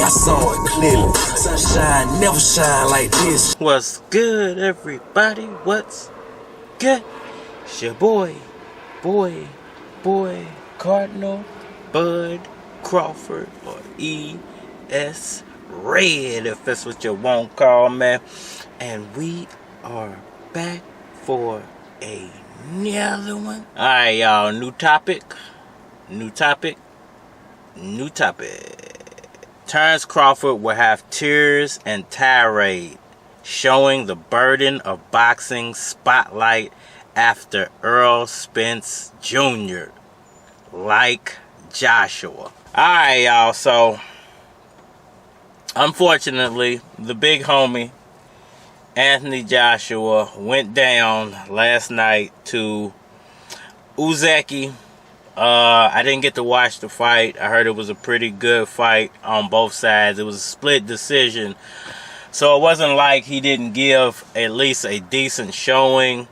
I saw it clearly. Sunshine never shine like this. What's good, everybody? What's good? It's your boy, Cardinal Bud Crawford, or E.S. Red, if that's what you want to call me. And we are back for another one. Alright, y'all. New topic. Terence Crawford will have tears and tirade, showing the burden of boxing spotlight after Errol Spence Jr. like Joshua. Alright, y'all. So, unfortunately, the big homie Anthony Joshua went down last night to Usyk. I didn't get to watch the fight. I heard it was a pretty good fight on both sides. It was a split decision. So it wasn't like he didn't give at least a decent showing.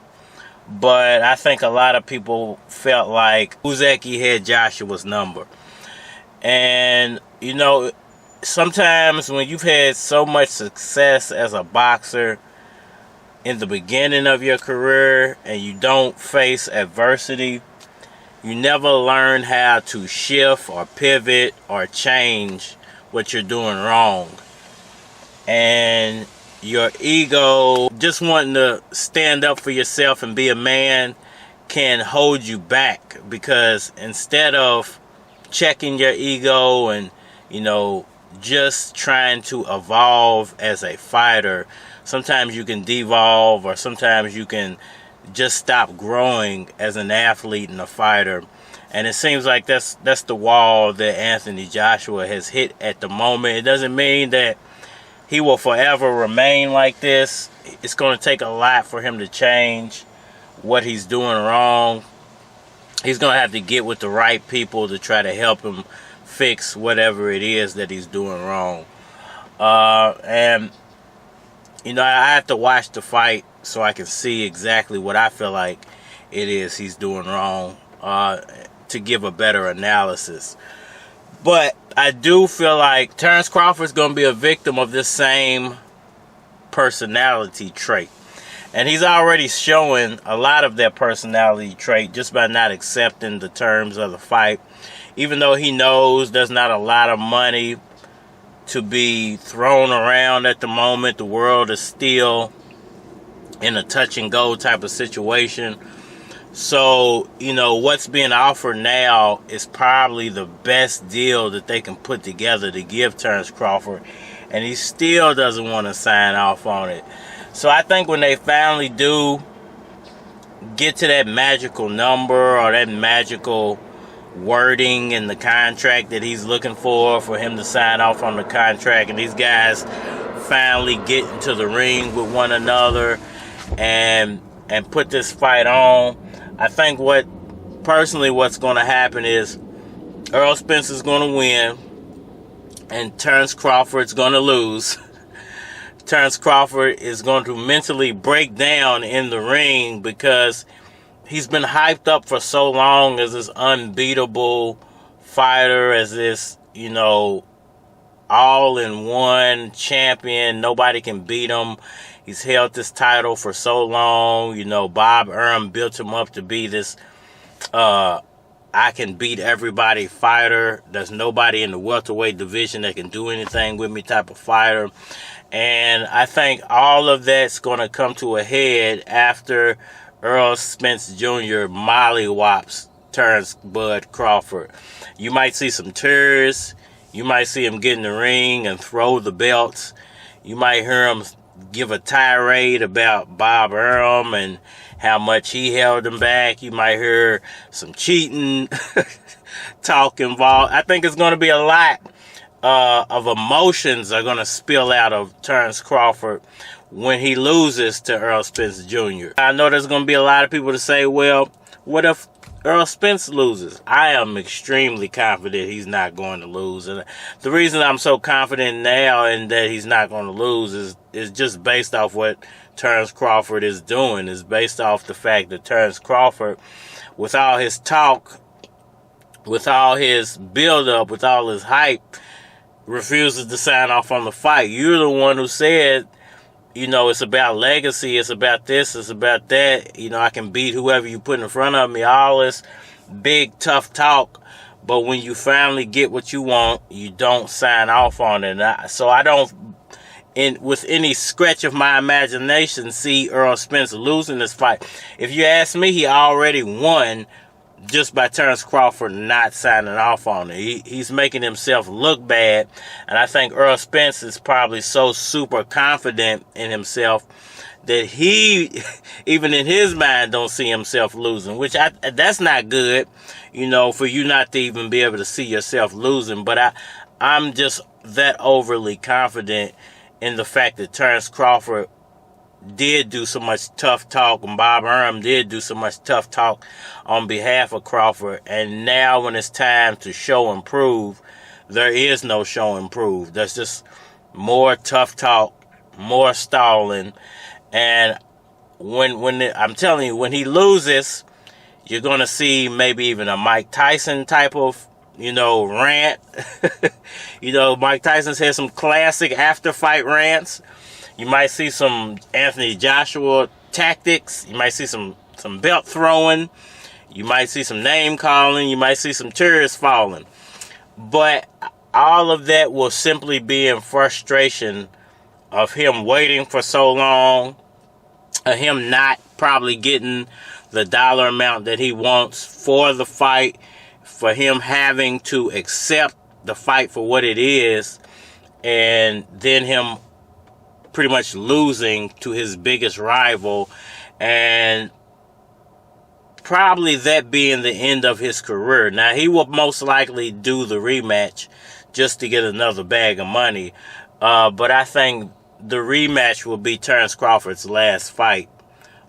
But I think a lot of people felt like Usyk had Joshua's number. And, you know, sometimes when you've had so much success as a boxer in the beginning of your career and you don't face adversity, you never learn how to shift or pivot or change what you're doing wrong. And your ego, just wanting to stand up for yourself and be a man, can hold you back. Because instead of checking your ego and, you know, just trying to evolve as a fighter, sometimes you can devolve, or sometimes you can just stop growing as an athlete and a fighter. And it seems like that's the wall that Anthony Joshua has hit at the moment. It doesn't mean that he will forever remain like this. It's going to take a lot for him to change what he's doing wrong. He's going to have to get with the right people to try to help him fix whatever it is that he's doing wrong. And, you know, I have to watch the fight so I can see exactly what I feel like it is he's doing wrong, to give a better analysis. But I do feel like Terence Crawford's going to be a victim of this same personality trait. And he's already showing a lot of that personality trait just by not accepting the terms of the fight. Even though he knows there's not a lot of money to be thrown around at the moment, the world is still in a touch and go type of situation. So, you know, what's being offered now is probably the best deal that they can put together to give Terence Crawford, and he still doesn't want to sign off on it. So I think when they finally do get to that magical number or that magical wording in the contract that he's looking for him to sign off on the contract, and these guys finally get into the ring with one another and put this fight on, I think what's going to happen is Errol Spence is going to win and Terence Crawford's going to lose. Terence Crawford is going to mentally break down in the ring because he's been hyped up for so long as this unbeatable fighter, as this, you know, all-in-one champion. Nobody can beat him. He's held this title for so long. You know, Bob Arum built him up to be this I can beat everybody fighter. There's nobody in the welterweight division that can do anything with me type of fighter. And I think all of that's going to come to a head after Errol Spence Jr. mollywops Terence Bud Crawford. You might see some tears. You might see him get in the ring and throw the belts. You might hear him give a tirade about Bob Arum and how much he held him back. You might hear some cheating talk involved. I think it's going to be a lot of emotions are going to spill out of Terence Crawford when he loses to Errol Spence Jr. I know there's going to be a lot of people to say, well, what if Errol Spence loses? I am extremely confident he's not going to lose. And the reason I'm so confident now in that he's not going to lose is just based off what Terence Crawford is doing. Is based off the fact that Terence Crawford, with all his talk, with all his build-up, with all his hype, refuses to sign off on the fight. You're the one who said, it's about legacy, it's about this, it's about that. I can beat whoever you put in front of me, all this big, tough talk. But when you finally get what you want, you don't sign off on it. So I don't, with any scratch of my imagination, see Errol Spence losing this fight. If you ask me, he already won just by Terence Crawford not signing off on it. He's making himself look bad. And I think Errol Spence is probably so super confident in himself that he, even in his mind, don't see himself losing, which that's not good, for you not to even be able to see yourself losing. But I'm just that overly confident in the fact that Terence Crawford did do so much tough talk, and Bob Arum did do so much tough talk on behalf of Crawford. And now when it's time to show and prove, there is no show and prove. There's just more tough talk, more stalling. And I'm telling you, when he loses, you're going to see maybe even a Mike Tyson type of, rant. Mike Tyson's had some classic after-fight rants. You might see some Anthony Joshua tactics. You might see some belt throwing. You might see some name calling. You might see some chairs falling. But all of that will simply be in frustration of him waiting for so long, of him not probably getting the dollar amount that he wants for the fight, for him having to accept the fight for what it is, and then him pretty much losing to his biggest rival, and probably that being the end of his career. Now, he will most likely do the rematch just to get another bag of money, but I think the rematch will be Terence Crawford's last fight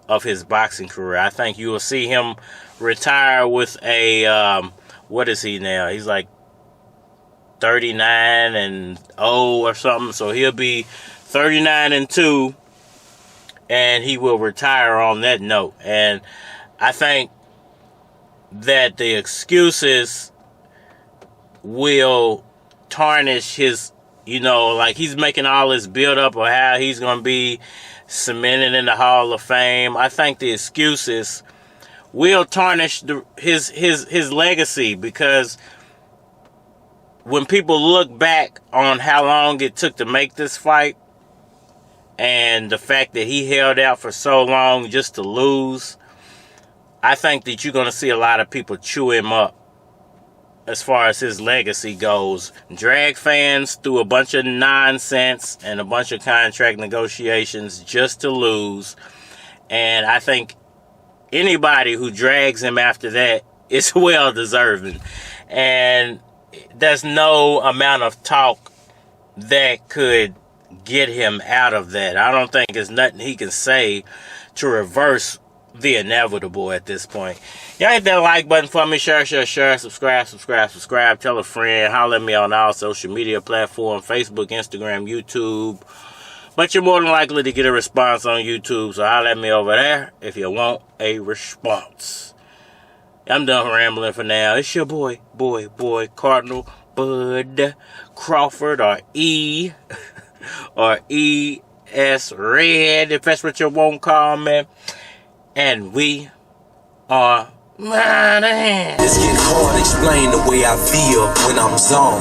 of his boxing career. I think you will see him retire with a, what is he now? He's like 39-0 or something, so he'll be 39-2, and he will retire on that note. And I think that the excuses will tarnish his, like he's making all this build up of how he's going to be cemented in the Hall of Fame. I think the excuses will tarnish his legacy, because when people look back on how long it took to make this fight, and the fact that he held out for so long just to lose, I think that you're going to see a lot of people chew him up as far as his legacy goes. Drag fans through a bunch of nonsense and a bunch of contract negotiations just to lose. And I think anybody who drags him after that is well deserving. And there's no amount of talk that could get him out of that. I don't think there's nothing he can say to reverse the inevitable at this point. Y'all hit that like button for me. Share, subscribe. Tell a friend. Holler at me on all social media platforms, Facebook, Instagram, YouTube. But you're more than likely to get a response on YouTube, so holler at me over there if you want a response. I'm done rambling for now. It's your boy, Cardinal Bud Crawford, or E, or E.S. Red, if that's what you won't call me. And we are mad. It's getting hard to explain the way I feel when I'm zoned.